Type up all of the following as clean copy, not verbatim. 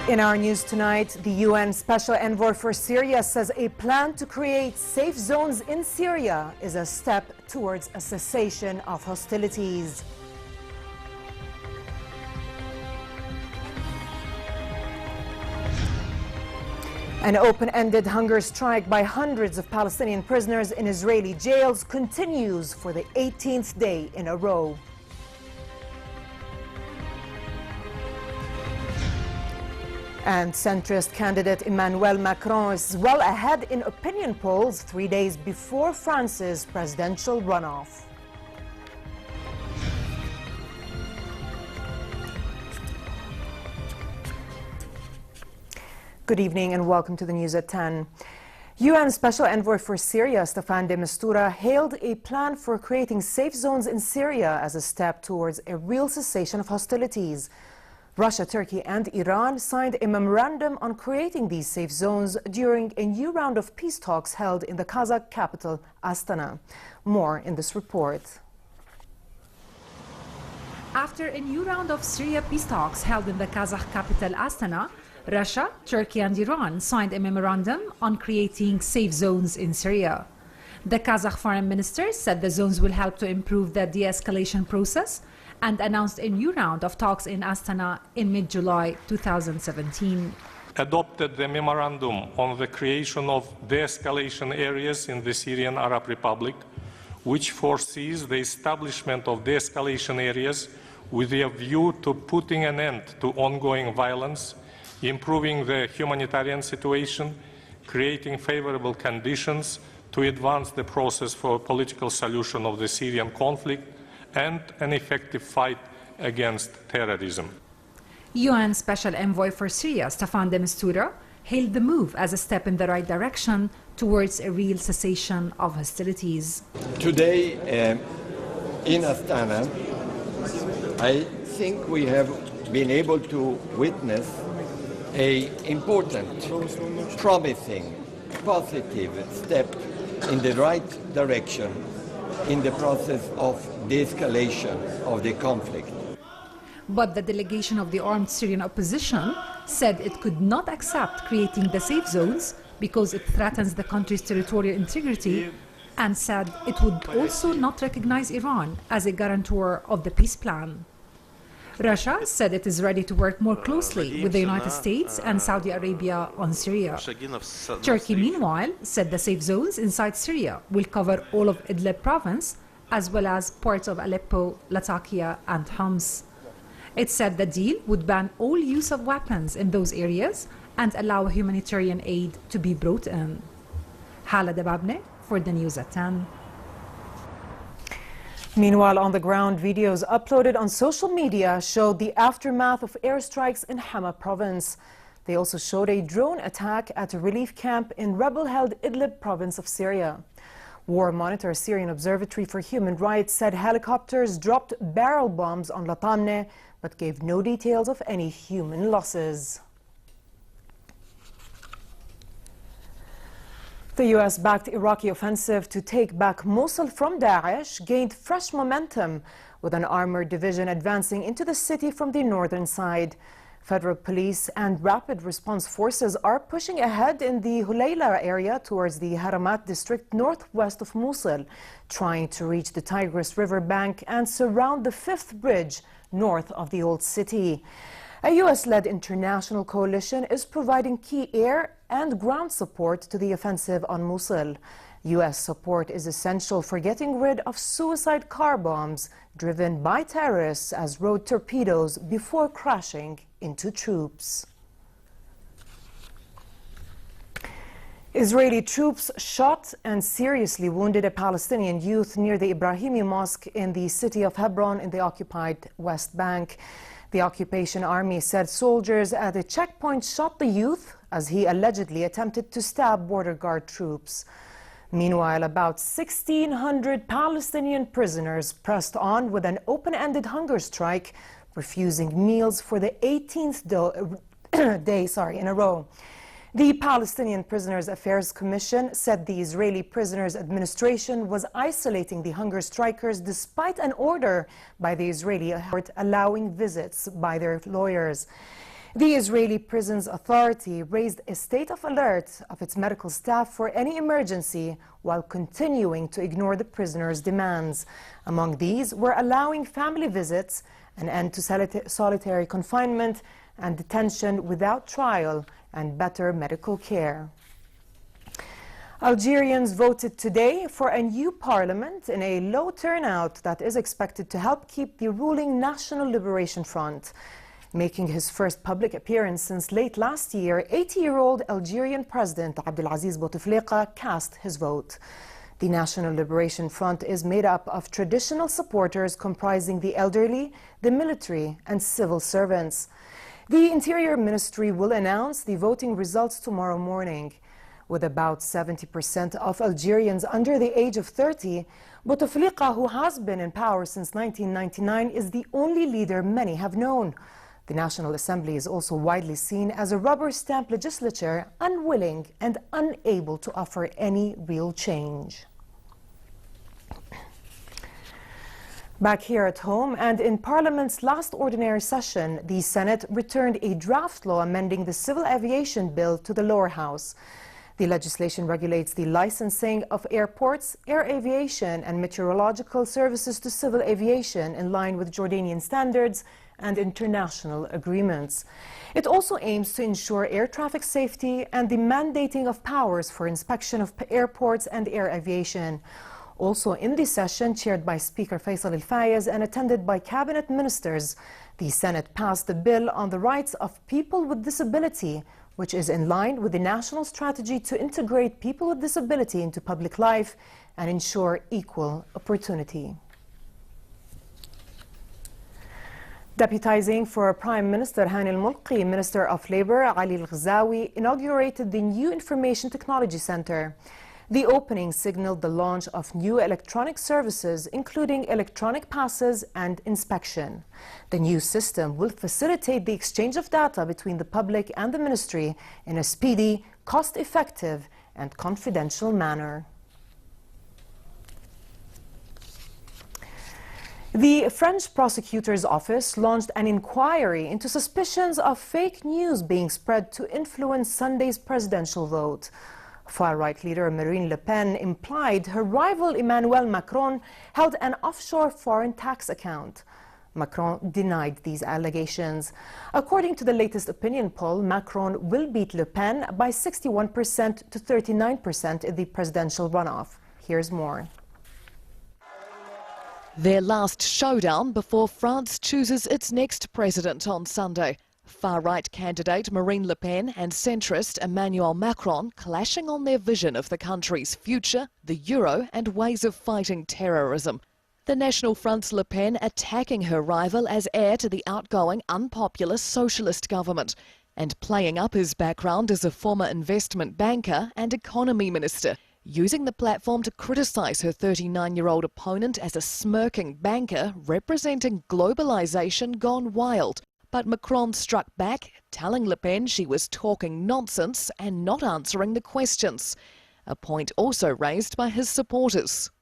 In our news tonight, the UN Special Envoy for Syria says a plan to create safe zones in Syria is a step towards a cessation of hostilities. An open-ended hunger strike by hundreds of Palestinian prisoners in Israeli jails continues for the 18th day in a row. And centrist candidate Emmanuel Macron is well ahead in opinion polls 3 days before France's presidential runoff. Good evening and welcome to the news at 10. UN Special Envoy for Syria Staffan de Mistura hailed a plan for creating safe zones in Syria as a step towards a real cessation of hostilities. Russia, Turkey and Iran signed a memorandum on creating these safe zones during a new round of peace talks held in the Kazakh capital, Astana. More in this report. After a new round of Syria peace talks held in the Kazakh capital, Astana, Russia, Turkey and Iran signed a memorandum on creating safe zones in Syria. The Kazakh foreign minister said the zones will help to improve the de-escalation process and announced a new round of talks in Astana in mid-July 2017. Adopted the memorandum on the creation of de-escalation areas in the Syrian Arab Republic, which foresees the establishment of de-escalation areas with a view to putting an end to ongoing violence, improving the humanitarian situation, creating favorable conditions to advance the process for a political solution of the Syrian conflict, and an effective fight against terrorism. UN Special Envoy for Syria Staffan de Mistura hailed the move as a step in the right direction towards a real cessation of hostilities. Today in Astana, I think we have been able to witness an important, promising, positive step in the right direction in the process of de-escalation of the conflict. But the delegation of the armed Syrian opposition said it could not accept creating the safe zones because it threatens the country's territorial integrity, and said it would also not recognize Iran as a guarantor of the peace plan. Russia said it is ready to work more closely with the United States and Saudi Arabia on Syria. Turkey, meanwhile, said the safe zones inside Syria will cover all of Idlib province, as well as parts of Aleppo, Latakia and Homs. It said the deal would ban all use of weapons in those areas and allow humanitarian aid to be brought in. Hala Dababne for the news at 10. Meanwhile, on the ground, videos uploaded on social media showed the aftermath of airstrikes in Hama province. They also showed a drone attack at a relief camp in rebel-held Idlib province of Syria. War Monitor Syrian Observatory for Human Rights said helicopters dropped barrel bombs on Latamne, but gave no details of any human losses. The U.S.-backed Iraqi offensive to take back Mosul from Daesh gained fresh momentum, with an armored division advancing into the city from the northern side. Federal police and rapid response forces are pushing ahead in the Hulayla area towards the Haramat district northwest of Mosul, trying to reach the Tigris River bank and surround the 5th bridge north of the old city. A U.S.-led international coalition is providing key air and ground support to the offensive on Mosul. U.S. support is essential for getting rid of suicide car bombs driven by terrorists as road torpedoes before crashing into troops. Israeli troops shot and seriously wounded a Palestinian youth near the Ibrahimi Mosque in the city of Hebron in the occupied West Bank. The occupation army said soldiers at a checkpoint shot the youth as he allegedly attempted to stab border guard troops. Meanwhile, about 1,600 Palestinian prisoners pressed on with an open-ended hunger strike, refusing meals for the 18th day in a row. The Palestinian Prisoners Affairs Commission said the Israeli Prisoners Administration was isolating the hunger strikers despite an order by the Israeli court allowing visits by their lawyers. The Israeli Prisons Authority raised a state of alert of its medical staff for any emergency while continuing to ignore the prisoners' demands. Among these were allowing family visits, an end to solitary confinement and detention without trial, and better medical care. Algerians voted today for a new parliament in a low turnout that is expected to help keep the ruling National Liberation Front. Making his first public appearance since late last year, 80-year-old Algerian President Abdelaziz Bouteflika cast his vote. The National Liberation Front is made up of traditional supporters comprising the elderly, the military, and civil servants. The Interior Ministry will announce the voting results tomorrow morning. With about 70% of Algerians under the age of 30, Bouteflika, who has been in power since 1999, is the only leader many have known. The National Assembly is also widely seen as a rubber-stamp legislature, unwilling and unable to offer any real change. Back here at home and in Parliament's last ordinary session, the Senate returned a draft law amending the Civil Aviation Bill to the lower house. The legislation regulates the licensing of airports, air aviation and meteorological services to civil aviation in line with Jordanian standards and international agreements. It also aims to ensure air traffic safety and the mandating of powers for inspection of airports and air aviation. Also in the session, chaired by Speaker Faisal Al-Fayez and attended by cabinet ministers, the Senate passed the bill on the rights of people with disability, which is in line with the national strategy to integrate people with disability into public life and ensure equal opportunity. Deputizing for Prime Minister Hani Al-Mulki, Minister of Labour Ali Al-Ghazawi inaugurated the new Information Technology Centre. The opening signaled the launch of new electronic services, including electronic passes and inspection. The new system will facilitate the exchange of data between the public and the ministry in a speedy, cost-effective, and confidential manner. The French prosecutor's office launched an inquiry into suspicions of fake news being spread to influence Sunday's presidential vote. Far-right leader Marine Le Pen implied her rival Emmanuel Macron held an offshore foreign tax account. Macron denied these allegations. According to the latest opinion poll, Macron will beat Le Pen by 61% to 39% in the presidential runoff. Here's more. Their last showdown before France chooses its next president on Sunday. Far-right candidate Marine Le Pen and centrist Emmanuel Macron clashing on their vision of the country's future, the euro and ways of fighting terrorism. The National Front's Le Pen attacking her rival as heir to the outgoing unpopular socialist government and playing up his background as a former investment banker and economy minister, using the platform to criticise her 39-year-old opponent as a smirking banker representing globalisation gone wild. But Macron struck back, telling Le Pen she was talking nonsense and not answering the questions, a point also raised by his supporters.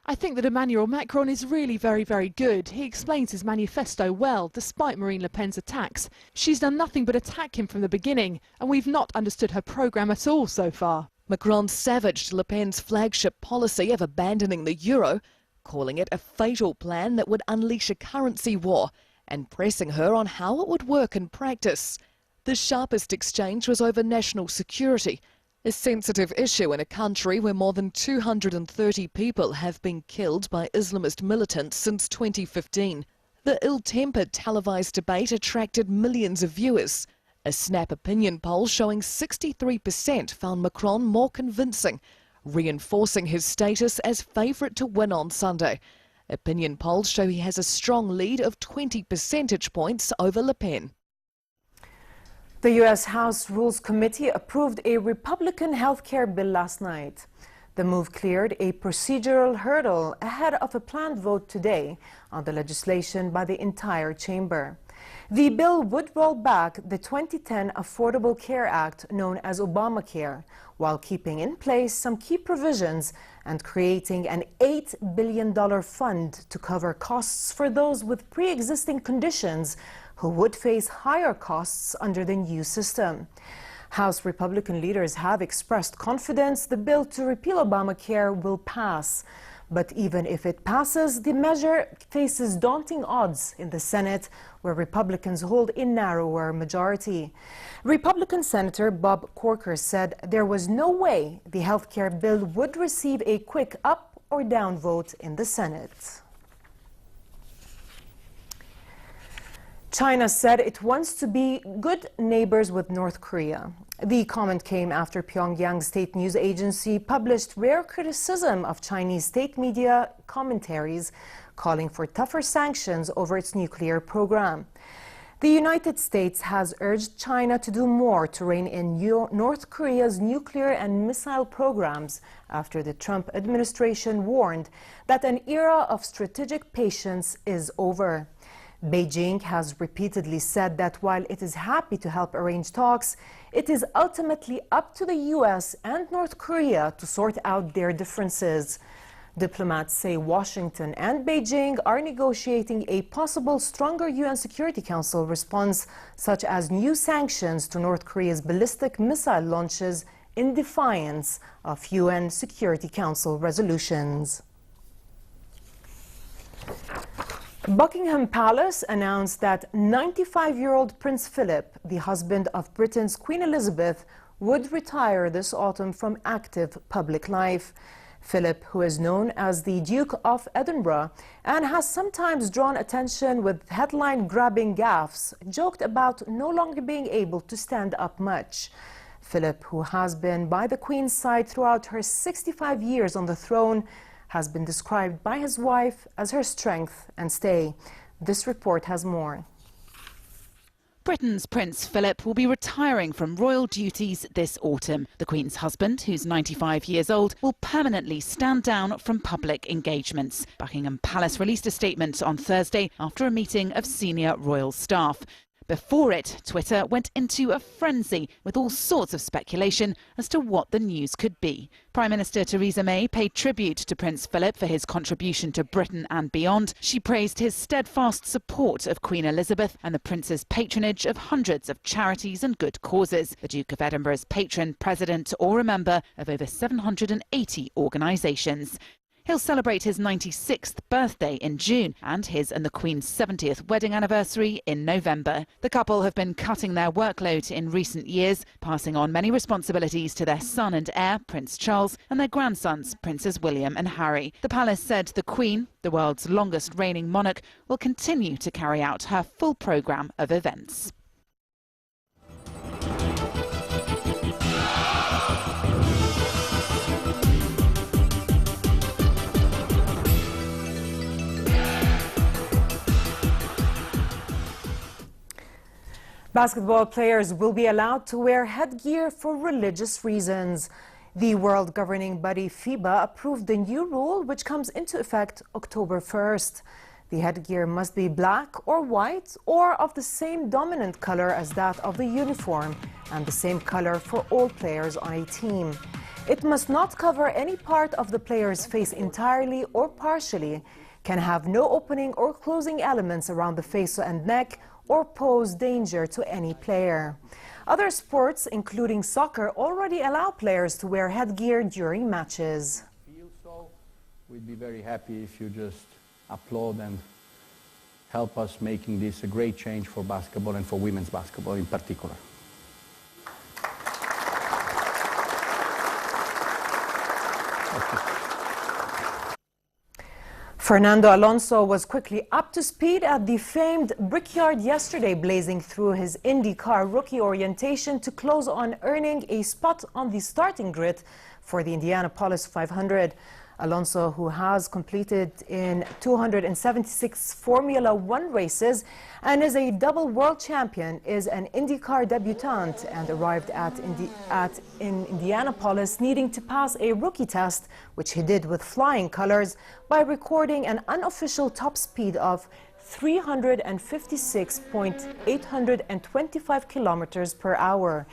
I think that Emmanuel Macron is really very, very good. He explains his manifesto well, despite Marine Le Pen's attacks. She's done nothing but attack him from the beginning, and we've not understood her programme at all so far. Macron savaged Le Pen's flagship policy of abandoning the euro, calling it a fatal plan that would unleash a currency war, and pressing her on how it would work in practice. The sharpest exchange was over national security, a sensitive issue in a country where more than 230 people have been killed by Islamist militants since 2015. The ill-tempered televised debate attracted millions of viewers. A Snap opinion poll showing 63% found Macron more convincing, reinforcing his status as favourite to win on Sunday. Opinion polls show he has a strong lead of 20 percentage points over Le Pen. The U.S. House Rules Committee approved a Republican health care bill last night. The move cleared a procedural hurdle ahead of a planned vote today on the legislation by the entire chamber. The bill would roll back the 2010 Affordable Care Act, known as Obamacare, while keeping in place some key provisions and creating an $8 billion fund to cover costs for those with pre-existing conditions who would face higher costs under the new system. House Republican leaders have expressed confidence the bill to repeal Obamacare will pass. But even if it passes, the measure faces daunting odds in the Senate, where Republicans hold a narrower majority. Republican Senator Bob Corker said there was no way the health care bill would receive a quick up or down vote in the Senate. China said it wants to be good neighbors with North Korea. The comment came after Pyongyang's state news agency published rare criticism of Chinese state media commentaries calling for tougher sanctions over its nuclear program. The United States has urged China to do more to rein in North Korea's nuclear and missile programs after the Trump administration warned that an era of strategic patience is over. Beijing has repeatedly said that while it is happy to help arrange talks, it is ultimately up to the U.S. and North Korea to sort out their differences. Diplomats say Washington and Beijing are negotiating a possible stronger UN Security Council response, such as new sanctions to North Korea's ballistic missile launches in defiance of UN Security Council resolutions. Buckingham Palace announced that 95-year-old Prince Philip, the husband of Britain's Queen Elizabeth, would retire this autumn from active public life. Philip, who is known as the Duke of Edinburgh and has sometimes drawn attention with headline-grabbing gaffes, joked about no longer being able to stand up much. Philip, who has been by the Queen's side throughout her 65 years on the throne, has been described by his wife as her strength and stay. This report has more. Britain's Prince Philip will be retiring from royal duties this autumn. The Queen's husband, who's 95 years old, will permanently stand down from public engagements. Buckingham Palace released a statement on Thursday after a meeting of senior royal staff. Before it, Twitter went into a frenzy with all sorts of speculation as to what the news could be. Prime Minister Theresa May paid tribute to Prince Philip for his contribution to Britain and beyond. She praised his steadfast support of Queen Elizabeth and the Prince's patronage of hundreds of charities and good causes. The Duke of Edinburgh's patron, president or a member of over 780 organisations. He'll celebrate his 96th birthday in June and his and the Queen's 70th wedding anniversary in November. The couple have been cutting their workload in recent years, passing on many responsibilities to their son and heir, Prince Charles, and their grandsons, Princes William and Harry. The palace said the Queen, the world's longest reigning monarch, will continue to carry out her full programme of events. Basketball players will be allowed to wear headgear for religious reasons. The world governing body FIBA approved the new rule, which comes into effect October 1st. The headgear must be black or white or of the same dominant color as that of the uniform and the same color for all players on a team. It must not cover any part of the player's face entirely or partially, can have no opening or closing elements around the face and neck, or pose danger to any player. Other sports, including soccer, already allow players to wear headgear during matches. We'd be very happy if you just applaud and help us making this a great change for basketball and for women's basketball in particular. Fernando Alonso was quickly up to speed at the famed Brickyard yesterday, blazing through his IndyCar rookie orientation to close on earning a spot on the starting grid for the Indianapolis 500. Alonso, who has completed in 276 Formula One races and is a double world champion, is an IndyCar debutant and arrived in Indianapolis needing to pass a rookie test, which he did with flying colors by recording an unofficial top speed of 356.825 kilometers per hour.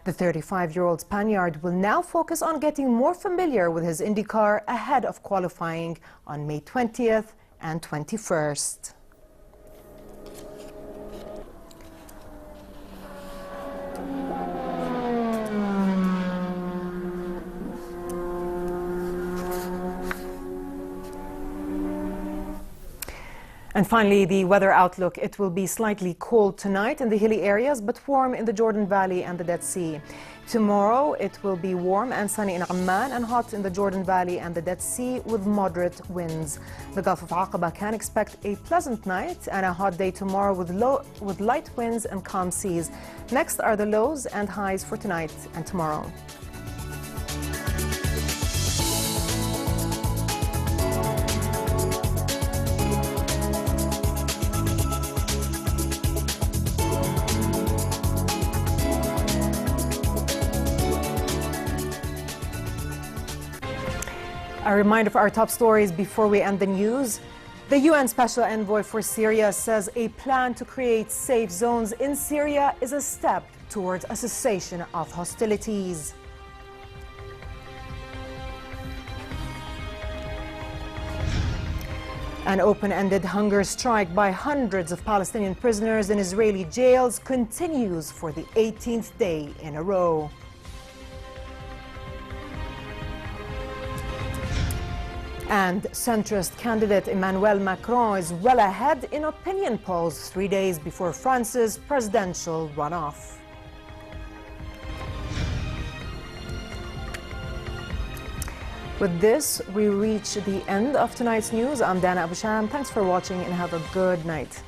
The 35-year-old Spaniard will now focus on getting more familiar with his IndyCar ahead of qualifying on May 20th and 21st. And finally, the weather outlook. It will be slightly cold tonight in the hilly areas, but warm in the Jordan Valley and the Dead Sea. Tomorrow, it will be warm and sunny in Amman and hot in the Jordan Valley and the Dead Sea with moderate winds. The Gulf of Aqaba can expect a pleasant night and a hot day tomorrow with light winds and calm seas. Next are the lows and highs for tonight and tomorrow. A reminder of our top stories before we end the news. The UN Special Envoy for Syria says a plan to create safe zones in Syria is a step towards a cessation of hostilities. An open-ended hunger strike by hundreds of Palestinian prisoners in Israeli jails continues for the 18th day in a row. And centrist candidate Emmanuel Macron is well ahead in opinion polls 3 days before France's presidential runoff. With this, we reach the end of tonight's news. I'm Dana Abusham. Thanks for watching and have a good night.